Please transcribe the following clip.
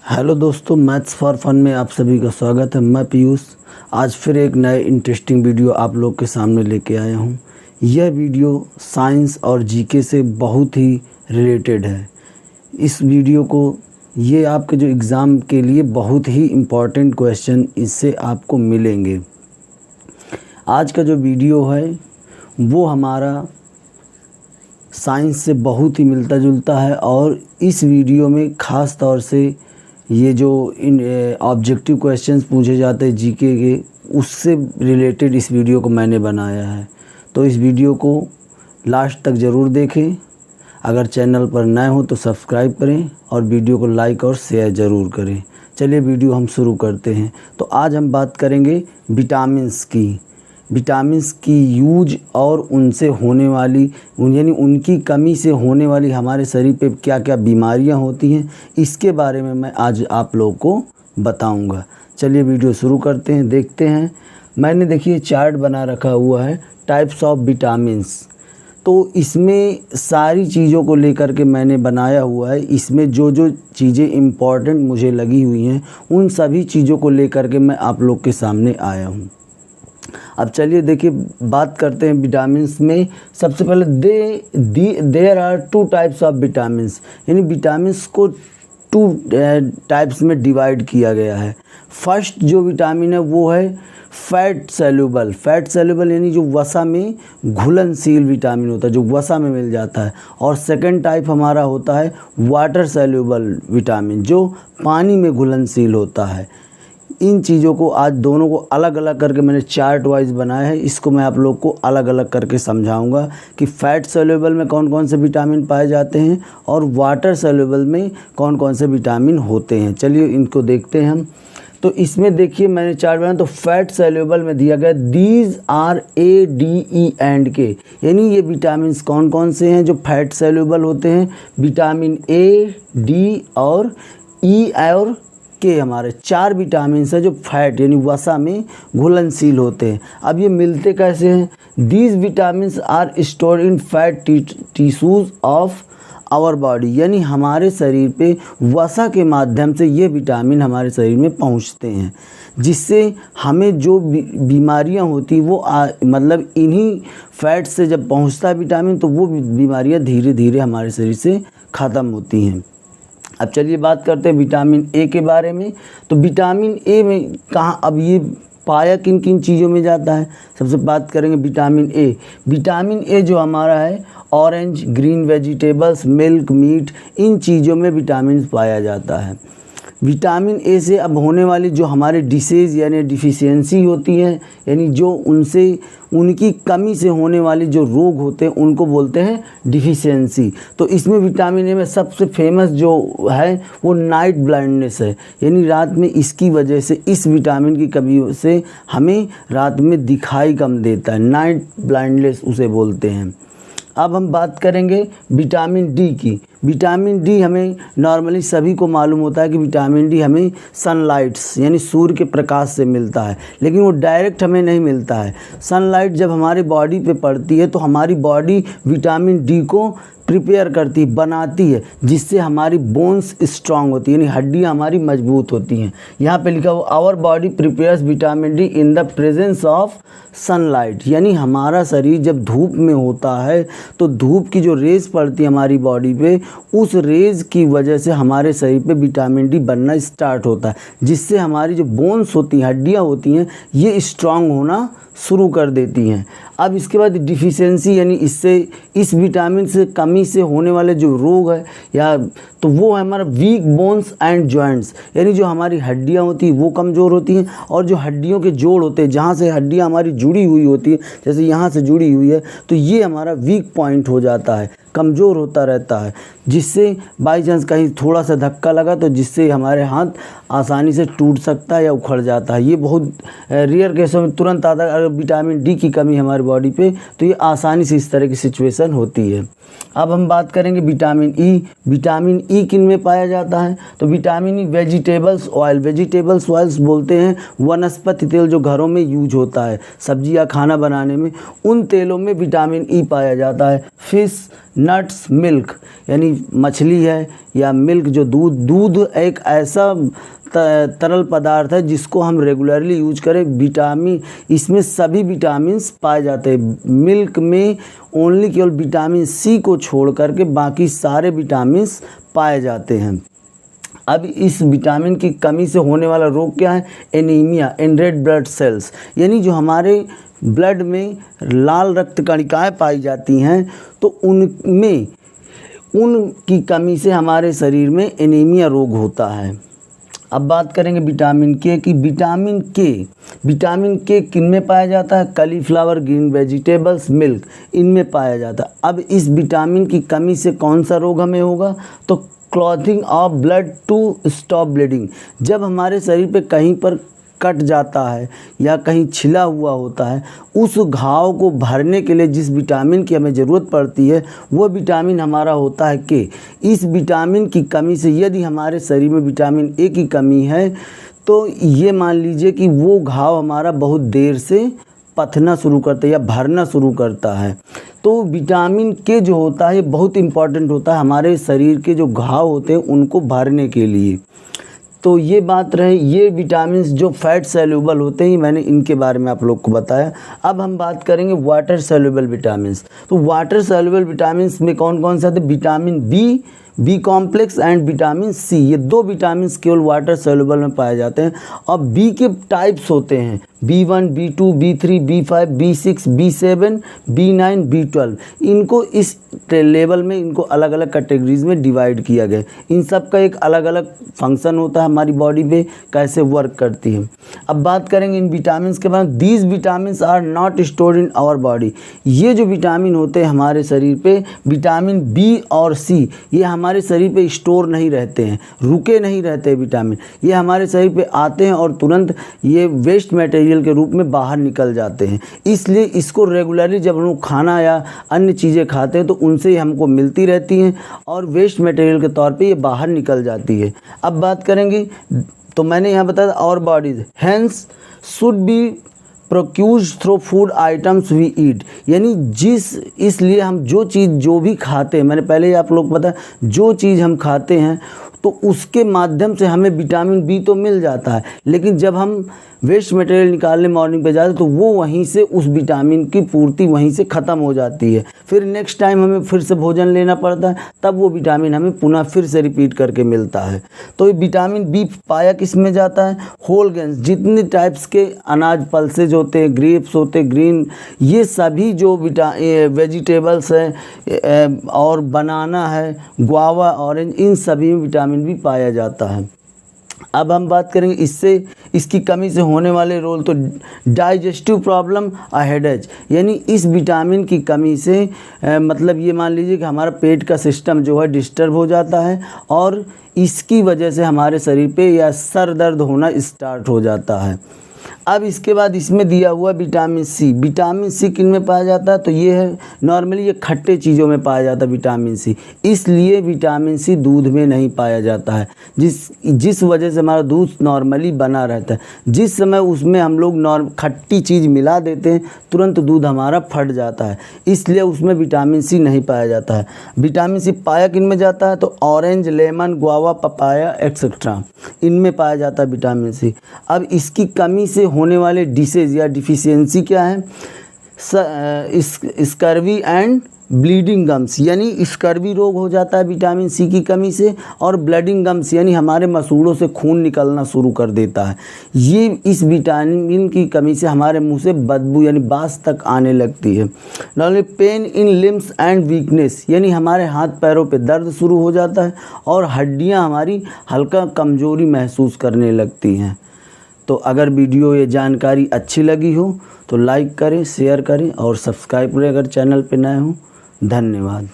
Hello दोस्तों, maths for fun में आप सभी का स्वागत है। मैं पीयूष आज फिर एक नए इंटरेस्टिंग वीडियो आप लोग के सामने लेके आया हूँ। यह वीडियो साइंस और जीके से बहुत ही रिलेटेड है। इस वीडियो को ये आपके जो एग्ज़ाम के लिए बहुत ही इम्पॉर्टेंट क्वेश्चन इससे आपको मिलेंगे। आज का जो वीडियो है वो हमारा साइंस से बहुत ही मिलता जुलता है और इस वीडियो में ख़ास तौर से ये जो इन ऑब्जेक्टिव क्वेश्चंस पूछे जाते हैं जीके के, उससे रिलेटेड इस वीडियो को मैंने बनाया है। तो इस वीडियो को लास्ट तक ज़रूर देखें। अगर चैनल पर नए हो तो सब्सक्राइब करें और वीडियो को लाइक और शेयर ज़रूर करें। चलिए वीडियो हम शुरू करते हैं। तो आज हम बात करेंगे विटामिन्स की यूज और उनसे होने वाली यानी उनकी कमी से होने वाली हमारे शरीर पे क्या क्या बीमारियां होती हैं, इसके बारे में मैं आज आप लोगों को बताऊंगा। चलिए वीडियो शुरू करते हैं, देखते हैं। मैंने देखिए चार्ट बना रखा हुआ है टाइप्स ऑफ विटामिन्स। तो इसमें सारी चीज़ों को लेकर के मैंने बनाया हुआ है। इसमें जो जो चीज़ें इम्पॉर्टेंट मुझे लगी हुई हैं उन सभी चीज़ों को लेकर के मैं आप लोग के सामने आया हूँ। अब चलिए देखिए बात करते हैं विटामिन्स में। सबसे पहले there are two types of vitamins, यानी विटामिन्स को टू टाइप्स में डिवाइड किया गया है। फर्स्ट जो विटामिन है वो है फैट सेल्यूबल यानी जो वसा में घुलनशील विटामिन होता है, जो वसा में मिल जाता है। और सेकंड टाइप हमारा होता है वाटर सेल्यूबल विटामिन, जो पानी में घुलनशील होता है। इन चीज़ों को आज दोनों को अलग अलग करके मैंने चार्ट वाइज बनाया है। इसको मैं आप लोग को अलग अलग करके समझाऊंगा कि फैट सेल्यूबल में कौन कौन से विटामिन पाए जाते हैं और वाटर सेल्यूबल में कौन कौन से विटामिन होते हैं। चलिए इनको देखते हैं हम। तो इसमें देखिए मैंने चार्ट बनाया, तो फैट सेल्यूबल में दिया गया these are A, D, E and K, यानी ये विटामिन कौन कौन से हैं जो फैट सेल्यूबल होते हैं। विटामिन A, D और E और के हमारे 4 विटामिन है जो फैट यानी वसा में घुलनशील होते हैं। अब ये मिलते कैसे हैं? These vitamin are stored in fat tissues of our body, यानी हमारे शरीर पे वसा के माध्यम से ये विटामिन हमारे शरीर में पहुंचते हैं, जिससे हमें जो बीमारियां होती वो मतलब इन्हीं फैट से जब पहुंचता है विटामिन, तो वो बीमारियां धीरे धीरे हमारे शरीर से ख़त्म होती हैं। अब चलिए बात करते हैं विटामिन ए के बारे में। तो विटामिन ए में कहाँ, अब ये पाया किन किन चीज़ों में जाता है? सबसे बात करेंगे विटामिन ए। विटामिन ए जो हमारा है orange, green vegetables, milk, meat, इन चीज़ों में विटामिन पाया जाता है। विटामिन ए से अब होने वाली जो हमारे डिसीज़ यानी डिफिशियंसी होती है, यानी जो उनकी कमी से होने वाली जो रोग होते हैं उनको बोलते हैं डिफिशियंसी। तो इसमें विटामिन ए में सबसे फेमस जो है वो नाइट ब्लाइंडनेस है, यानी रात में इसकी वजह से, इस विटामिन की कमी से हमें रात में दिखाई कम देता है, नाइट ब्लाइंडनेस उसे बोलते हैं। अब हम बात करेंगे विटामिन डी की। विटामिन डी हमें नॉर्मली सभी को मालूम होता है कि विटामिन डी हमें सनलाइट्स यानी सूर्य के प्रकाश से मिलता है, लेकिन वो डायरेक्ट हमें नहीं मिलता है। सनलाइट जब हमारी बॉडी पे पड़ती है तो हमारी बॉडी विटामिन डी को प्रिपेयर करती, बनाती है, जिससे हमारी बोन्स स्ट्रांग होती है, यानी हड्डियाँ हमारी मजबूत होती हैं। यहाँ पे लिखा हुआ our body prepares vitamin D in the presence of sunlight, यानी हमारा शरीर जब धूप में होता है तो धूप की जो रेज पड़ती है हमारी बॉडी पे, उस रेज की वजह से हमारे शरीर पे विटामिन डी बनना स्टार्ट होता है, जिससे हमारी जो बोन्स होती हैं, हड्डियाँ होती हैं, ये स्ट्रांग होना शुरू कर देती हैं। अब इसके बाद डिफिशियंसी यानी इस विटामिन से कमी से होने वाले जो रोग है या तो वो है हमारा वीक बोन्स एंड जॉइंट्स, यानी जो हमारी हड्डियां होती हैं वो कमज़ोर होती हैं, और जो हड्डियों के जोड़ होते हैं जहाँ से हड्डियां हमारी जुड़ी हुई होती हैं, जैसे यहाँ से जुड़ी हुई है, तो ये हमारा वीक पॉइंट हो जाता है, कमज़ोर होता रहता है, जिससे बाई चांस कहीं थोड़ा सा धक्का लगा तो जिससे हमारे हाथ आसानी से टूट सकता है या उखड़ जाता है। ये बहुत रेयर केसों में तुरंत आता है। अगर विटामिन डी की कमी हमारी बॉडी पे, तो ये आसानी से इस तरह की सिचुएशन होती है। अब हम बात करेंगे विटामिन ई। विटामिन ई किन में पाया जाता है? तो vitamin E vegetables oil, vegetables oils बोलते हैं वनस्पति तेल जो घरों में यूज होता है सब्जी या खाना बनाने में, उन तेलों में विटामिन ई पाया जाता है। फिश, नट्स, मिल्क यानी मछली है या मिल्क जो दूध एक ऐसा तरल पदार्थ है जिसको हम रेगुलरली यूज करें, विटामिन इसमें सभी विटामिन्स पाए जाते हैं। मिल्क में ओनली केवल विटामिन सी को छोड़ करके बाकी सारे विटामिन्स पाए जाते हैं। अब इस विटामिन की कमी से होने वाला रोग क्या है? Anaemia in red blood cells, यानी जो हमारे ब्लड में लाल रक्त कणिकाएँ पाई जाती हैं तो उनमें उनकी कमी से हमारे शरीर में एनीमिया रोग होता है। अब बात करेंगे विटामिन के की। विटामिन के किन में पाया जाता है? कलीफ्लावर, ग्रीन वेजिटेबल्स, मिल्क, इनमें पाया जाता है। अब इस विटामिन की कमी से कौन सा रोग हमें होगा? तो clotting of blood to stop bleeding. जब हमारे शरीर पे कहीं पर कट जाता है या कहीं छिला हुआ होता है, उस घाव को भरने के लिए जिस विटामिन की हमें ज़रूरत पड़ती है वो विटामिन हमारा होता है के। इस विटामिन की कमी से यदि हमारे शरीर में विटामिन ए की कमी है तो ये मान लीजिए कि वो घाव हमारा बहुत देर से पथना शुरू करता है या भरना शुरू करता है। तो विटामिन के जो होता है बहुत इम्पॉर्टेंट होता है हमारे शरीर के जो घाव होते हैं उनको भरने के लिए। तो ये बात रहे ये विटामिन्स जो फैट सेल्यूबल होते हैं, मैंने इनके बारे में आप लोग को बताया। अब हम बात करेंगे वाटर सेल्यूबल विटामिन्स। तो वाटर सेल्यूबल विटामिन्स में कौन कौन से आते हैं? Vitamin B complex and vitamin C, ये दो विटामिन्स केवल वाटर सेल्यूबल में पाए जाते हैं। और बी के टाइप्स होते हैं B1, B2, B3, B5, B6, B7, B9, B12। इनको इस लेवल में इनको अलग अलग कैटेगरीज में डिवाइड किया गया। इन सब का एक अलग अलग फंक्शन होता है हमारी बॉडी पे, कैसे वर्क करती है। अब बात करेंगे इन विटामिन्स के बाद। These vitamins are not stored in our body. ये जो विटामिन होते हैं हमारे शरीर पे, विटामिन बी और सी, ये हमारे शरीर पे स्टोर नहीं रहते हैं, रुके नहीं रहते विटामिन। ये हमारे शरीर पे आते हैं और तुरंत ये वेस्ट मटेरियल के रूप में बाहर निकल जाते हैं। इसलिए इसको रेगुलरली जब हम लोग खाना या अन्य चीज़ें खाते हैं तो उनसे ही हमको मिलती रहती हैं और वेस्ट मटेरियल के तौर पे ये बाहर निकल जाती है। अब बात करेंगे तो मैंने यहाँ बताया और bodies hence should be procured through food items we eat, यानी इसलिए हम जो भी खाते हैं, मैंने पहले ही आप लोग बताया, जो चीज़ हम खाते हैं तो उसके माध्यम से हमें विटामिन बी तो मिल जाता है, लेकिन जब हम वेस्ट मटेरियल निकालने मॉर्निंग पे जाते तो वो वहीं से उस विटामिन की पूर्ति वहीं से ख़त्म हो जाती है। फिर नेक्स्ट टाइम हमें फिर से भोजन लेना पड़ता है, तब वो विटामिन हमें पुनः फिर से रिपीट करके मिलता है। तो ये विटामिन बी पाया किस में जाता है? होल ग्रेन्स, जितने टाइप्स के अनाज, पल्सेज होते हैं, ग्रेप्स होते हैं, ग्रीन, ये सभी जो वेजिटेबल्स हैं और बनाना है, गुआवा, ऑरेंज, इन सभी में विटामिन बी पाया जाता है। अब हम बात करेंगे इसकी कमी से होने वाले रोल। तो डाइजेस्टिव प्रॉब्लम और हेडेक, यानी इस विटामिन की कमी से मतलब ये मान लीजिए कि हमारा पेट का सिस्टम जो है डिस्टर्ब हो जाता है और इसकी वजह से हमारे शरीर पे या सर दर्द होना स्टार्ट हो जाता है। अब इसके बाद इसमें दिया हुआ विटामिन सी। विटामिन सी किन में पाया जाता है? तो ये है नॉर्मली ये खट्टे चीज़ों में पाया जाता है विटामिन सी, इसलिए विटामिन सी दूध में नहीं पाया जाता है, जिस वजह से हमारा दूध नॉर्मली बना रहता है। जिस समय उसमें हम लोग खट्टी चीज़ मिला देते हैं तुरंत दूध हमारा फट जाता है, इसलिए उसमें विटामिन सी नहीं पाया जाता है। विटामिन सी पाया किन में जाता है? तो orange, lemon, guava, papaya etcetera, इनमें पाया जाता है विटामिन सी। अब इसकी कमी से होने वाले डिसीज या डिफिशियंसी क्या है? स्कर्वी एंड ब्लीडिंग गम्स, यानी स्कर्वी रोग हो जाता है विटामिन सी की कमी से, और ब्लीडिंग गम्स यानी हमारे मसूड़ों से खून निकलना शुरू कर देता है। ये इस विटामिन की कमी से हमारे मुंह से बदबू यानी बास तक आने लगती है। Normally pain in limbs and weakness, यानी हमारे हाथ पैरों पे दर्द शुरू हो जाता है और हड्डियां हमारी हल्का कमजोरी महसूस करने लगती हैं। तो अगर वीडियो ये जानकारी अच्छी लगी हो तो लाइक करें, शेयर करें और सब्सक्राइब करें अगर चैनल पे नए हो। धन्यवाद।